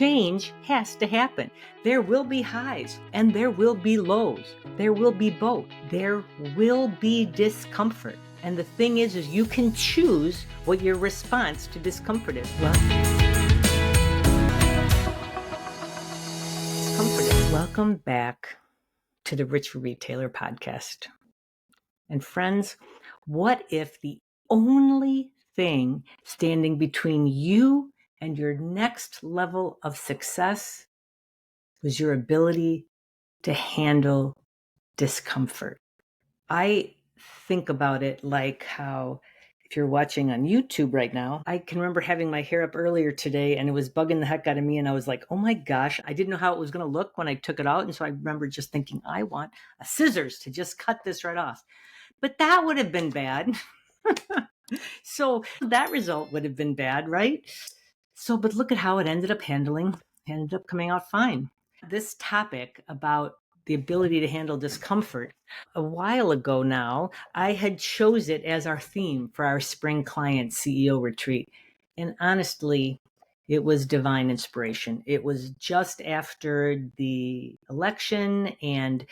change has to happen. There will be highs and there will be lows. There will be both. There will be discomfort. And the thing is you can choose what your response to discomfort is. Welcome back to the Rich Retailer podcast. And friends, what if the only thing standing between you and your next level of success was your ability to handle discomfort? I think about it like how if you're watching on YouTube right now, I can remember having my hair up earlier today and it was bugging the heck out of me. And I was like, oh my gosh, I didn't know how it was going to look when I took it out. And so I remember just thinking, I want a scissors to just cut this right off. But that would have been bad. So that result would have been bad, right? So, but look at how it ended up coming out fine. This topic about the ability to handle discomfort, a while ago now, I had chose it as our theme for our spring client CEO retreat. And honestly, it was divine inspiration. It was just after the election and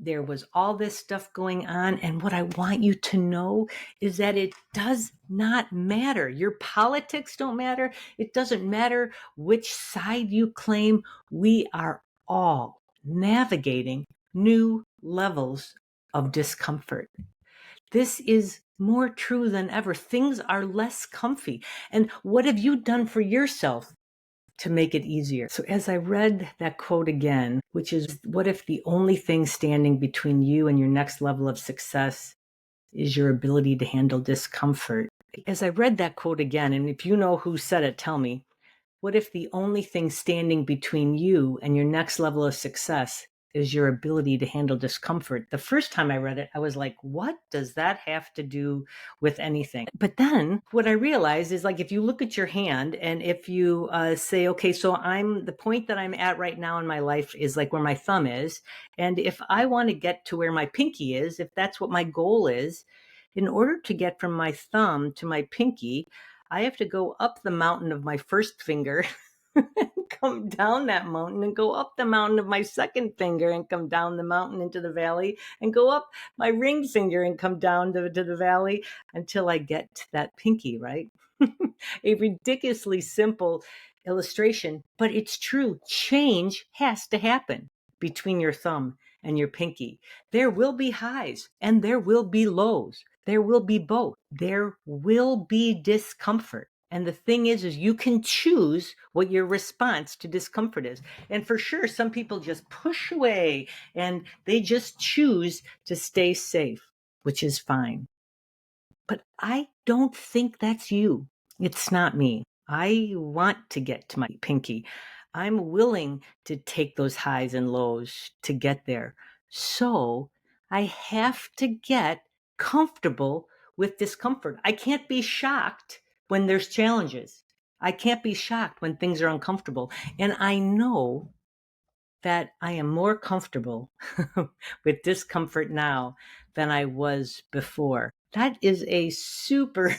there was all this stuff going on. And what I want you to know is that it does not matter. Your politics don't matter. It doesn't matter which side you claim. We are all navigating new levels of discomfort. This is more true than ever. Things are less comfy. And what have you done for yourself to make it easier? So as I read that quote again, which is, what if the only thing standing between you and your next level of success is your ability to handle discomfort? As I read that quote again, and if you know who said it, tell me, what if the only thing standing between you and your next level of success is your ability to handle discomfort? The first time I read it, I was like, what does that have to do with anything? But then what I realized is, like, if you look at your hand and if you say, okay, so the point that I'm at right now in my life is like where my thumb is. And if I want to get to where my pinky is, if that's what my goal is, in order to get from my thumb to my pinky, I have to go up the mountain of my first finger and come down that mountain and go up the mountain of my second finger and come down the mountain into the valley and go up my ring finger and come down to the valley until I get to that pinky, right? A ridiculously simple illustration, but it's true. Change has to happen between your thumb and your pinky. There will be highs and there will be lows. There will be both. There will be discomfort. And the thing is you can choose what your response to discomfort is. And for sure, some people just push away and they just choose to stay safe, which is fine. But I don't think that's you. It's not me. I want to get to my pinky. I'm willing to take those highs and lows to get there. So I have to get comfortable with discomfort. I can't be shocked when there's challenges. I can't be shocked when things are uncomfortable. And I know that I am more comfortable with discomfort now than I was before. That is a super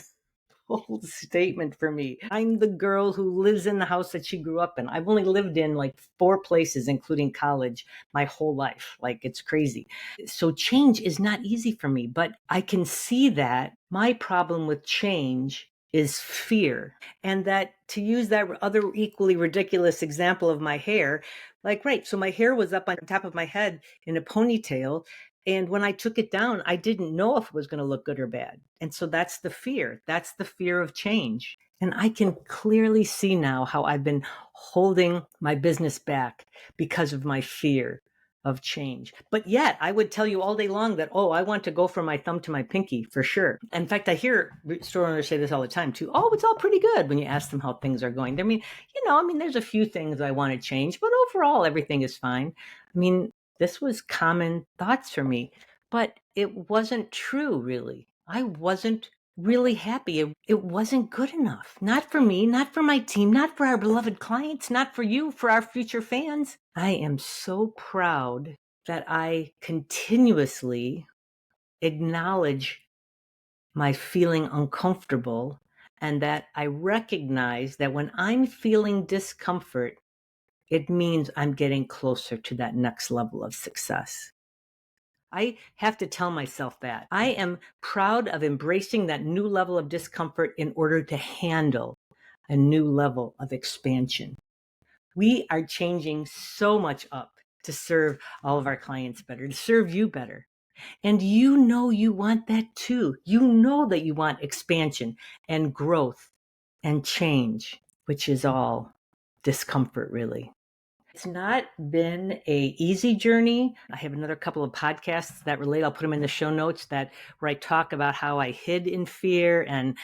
bold statement for me. I'm the girl who lives in the house that she grew up in. I've only lived in like 4 places, including college, my whole life. Like, it's crazy. So change is not easy for me, but I can see that my problem with change is fear. And that, to use that other equally ridiculous example of my hair, like, right, so my hair was up on top of my head in a ponytail. And when I took it down, I didn't know if it was going to look good or bad. And so that's the fear. That's the fear of change. And I can clearly see now how I've been holding my business back because of my fear of change. But yet I would tell you all day long that, oh, I want to go from my thumb to my pinky for sure. In fact, I hear store owners say this all the time too. Oh, it's all pretty good when you ask them how things are going. I mean, there's a few things I want to change, but overall everything is fine. I mean, this was common thoughts for me, but it wasn't true, really. I wasn't really happy. It wasn't good enough. Not for me, not for my team, not for our beloved clients, not for you, for our future fans. I am so proud that I continuously acknowledge my feeling uncomfortable and that I recognize that when I'm feeling discomfort, It means I'm getting closer to that next level of success. I have to tell myself that. I am proud of embracing that new level of discomfort in order to handle a new level of expansion. We are changing so much up to serve all of our clients better, to serve you better. And you know you want that too. You know that you want expansion and growth and change, which is all discomfort, really. It's not been a easy journey. I have another couple of podcasts that relate. I'll put them in the show notes where I talk about how I hid in fear, and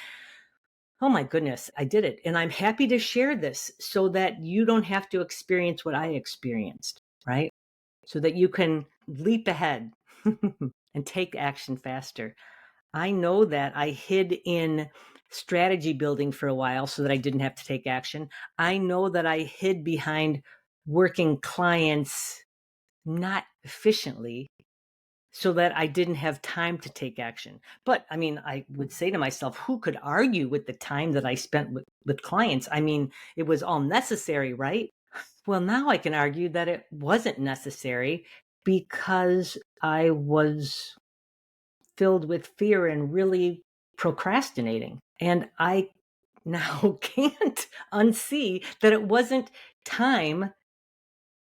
oh my goodness, I did it. And I'm happy to share this so that you don't have to experience what I experienced, right? So that you can leap ahead and take action faster. I know that I hid in strategy building for a while so that I didn't have to take action. I know that I hid behind working clients not efficiently so that I didn't have time to take action. But I mean, I would say to myself, who could argue with the time that I spent with clients? I mean, it was all necessary, right? Well, now I can argue that it wasn't necessary because I was filled with fear and really procrastinating. And I now can't unsee that it wasn't time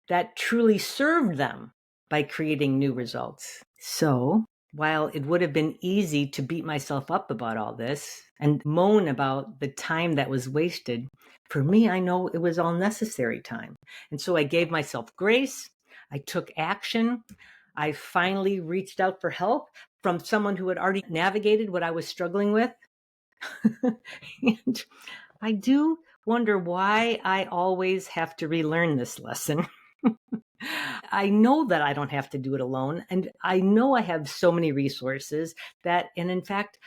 that truly served them by creating new results. So, while it would have been easy to beat myself up about all this and moan about the time that was wasted, for me, I know it was all necessary time. And so I gave myself grace. I took action. I finally reached out for help from someone who had already navigated what I was struggling with. And I do wonder why I always have to relearn this lesson. I know that I don't have to do it alone. And I know I have so many resources and in fact,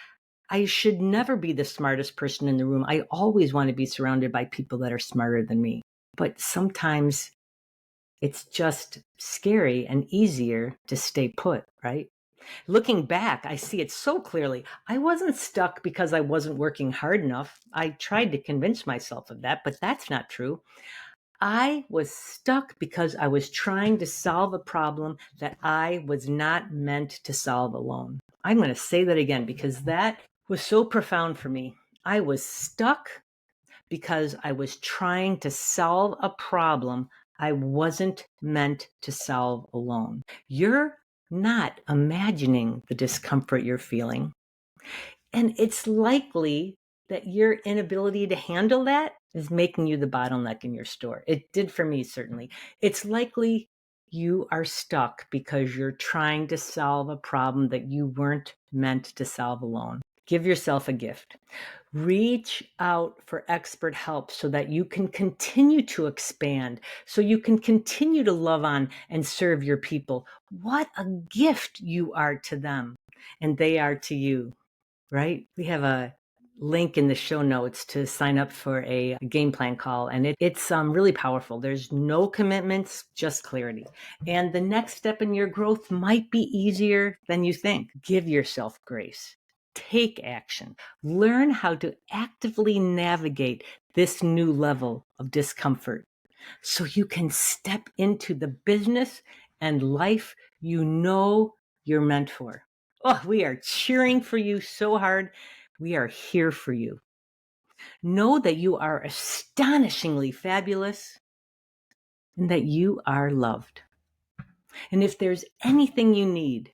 I should never be the smartest person in the room. I always want to be surrounded by people that are smarter than me. But sometimes it's just scary and easier to stay put, right? Looking back, I see it so clearly. I wasn't stuck because I wasn't working hard enough. I tried to convince myself of that, but that's not true. I was stuck because I was trying to solve a problem that I was not meant to solve alone. I'm going to say that again because that was so profound for me. I was stuck because I was trying to solve a problem I wasn't meant to solve alone. You're not imagining the discomfort you're feeling. And it's likely that your inability to handle that is making you the bottleneck in your store. It did for me, certainly. It's likely you are stuck because you're trying to solve a problem that you weren't meant to solve alone. Give yourself a gift. Reach out for expert help so that you can continue to expand, so you can continue to love on and serve your people. What a gift you are to them, and they are to you. Right? We have a link in the show notes to sign up for a game plan call, and it's really powerful. There's no commitments, just clarity. And the next step in your growth might be easier than you think. Give yourself grace. Take action. Learn how to actively navigate this new level of discomfort so you can step into the business and life you know you're meant for. Oh, we are cheering for you so hard. We are here for you. Know that you are astonishingly fabulous and that you are loved. And if there's anything you need,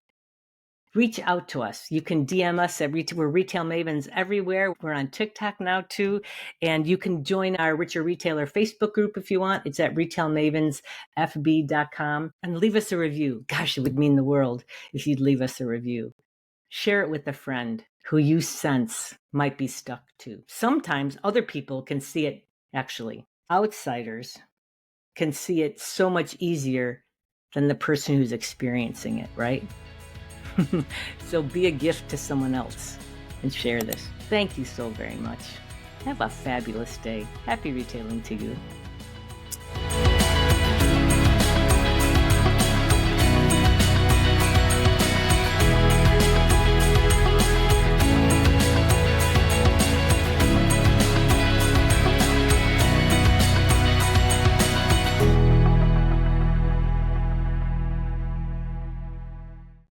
reach out to us. You can DM us we're Retail Mavens everywhere. We're on TikTok now too. And you can join our Richer Retailer Facebook group if you want. It's at retailmavensfb.com. And leave us a review. Gosh, it would mean the world if you'd leave us a review. Share it with a friend who you sense might be stuck too. Sometimes other people can see it, actually. Outsiders can see it so much easier than the person who's experiencing it, right? So be a gift to someone else and share this. Thank you so very much. Have a fabulous day. Happy retailing to you.